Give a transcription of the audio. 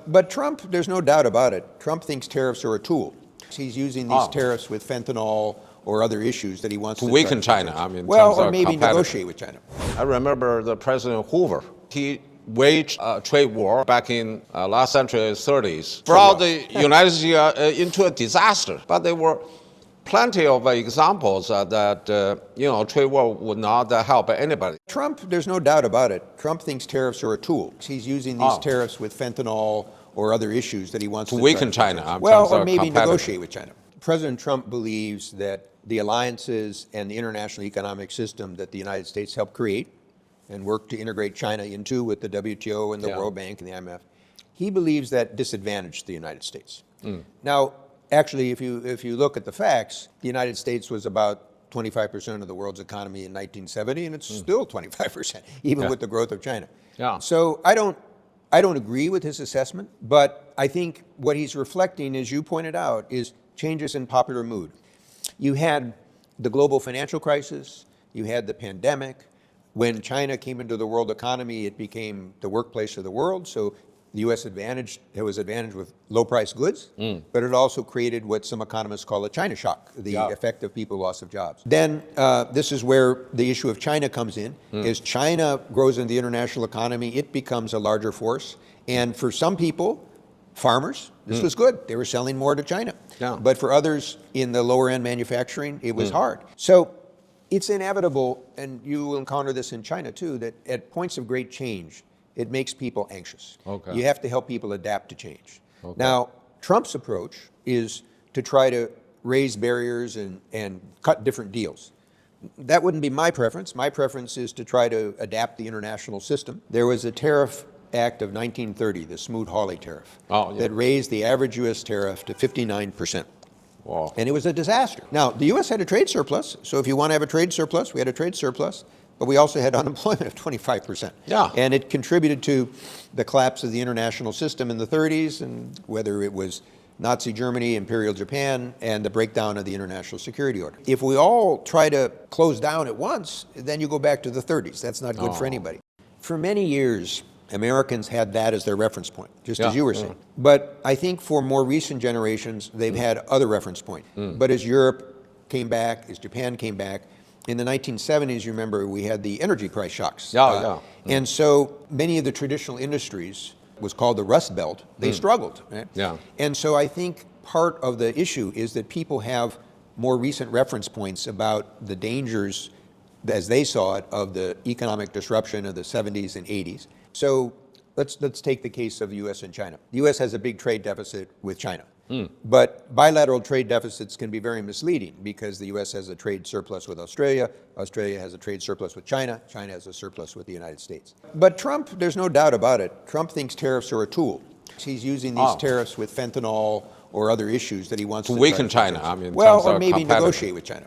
But Trump, there's no doubt about it. Trump thinks tariffs are a tool. He's using these tariffs with fentanyl or other issues that he wants to weaken China. I mean, well, or maybe negotiate with China. I remember the President Hoover. He waged a trade war back in last century 30s, brought the United States into a disaster. But there were plenty of examples that trade war would not help anybody. Trump, there's no doubt about it. Trump thinks tariffs are a tool. He's using these tariffs with fentanyl or other issues that he wants to weaken China. Well, or maybe negotiate with China. President Trump believes that the alliances and the international economic system that the United States helped create and worked to integrate China into with the WTO and the World Bank and the IMF, he believes that disadvantaged the United States. Now, actually, if you look at the facts, the United States was about 25% of the world's economy in 1970, and it's still 25%, even with the growth of China. So I don't agree with his assessment, but I think what he's reflecting, as you pointed out, is changes in popular mood. You had the global financial crisis, you had the pandemic. When China came into the world economy, it became the workplace of the world, so the U.S. was advantaged with low-priced goods, but it also created what some economists call a China shock, the effect of people loss of jobs. Then this is where the issue of China comes in. As China grows in the international economy, it becomes a larger force. And for some people, farmers, this was good. They were selling more to China. But for others in the lower-end manufacturing, it was hard. So it's inevitable, and you will encounter this in China too, that at points of great change, it makes people anxious. You have to help people adapt to change. Now, Trump's approach is to try to raise barriers and cut different deals. That wouldn't be my preference. My preference is to try to adapt the international system. There was a tariff act of 1930, the Smoot-Hawley tariff, that raised the average U.S. tariff to 59%. And it was a disaster. Now, the U.S. had a trade surplus, so if you want to have a trade surplus, we had a trade surplus. But we also had unemployment of 25%. And it contributed to the collapse of the international system in the 30s, and whether it was Nazi Germany, Imperial Japan, and the breakdown of the international security order. If we all try to close down at once, then you go back to the 30s. That's not good for anybody. For many years, Americans had that as their reference point, just as you were saying. But I think for more recent generations, they've had other reference points. But as Europe came back, as Japan came back, in the 1970s, you remember, we had the energy price shocks. And so many of the traditional industries, was called the Rust Belt, they struggled. Right? And so I think part of the issue is that people have more recent reference points about the dangers, as they saw it, of the economic disruption of the 70s and 80s. So let's take the case of the U.S. and China. The U.S. has a big trade deficit with China. But bilateral trade deficits can be very misleading because the U.S. has a trade surplus with Australia, Australia has a trade surplus with China, China has a surplus with the United States. But Trump, there's no doubt about it, Trump thinks tariffs are a tool. He's using these tariffs with fentanyl or other issues that he wants to weaken China. I mean, well, or maybe negotiate with China.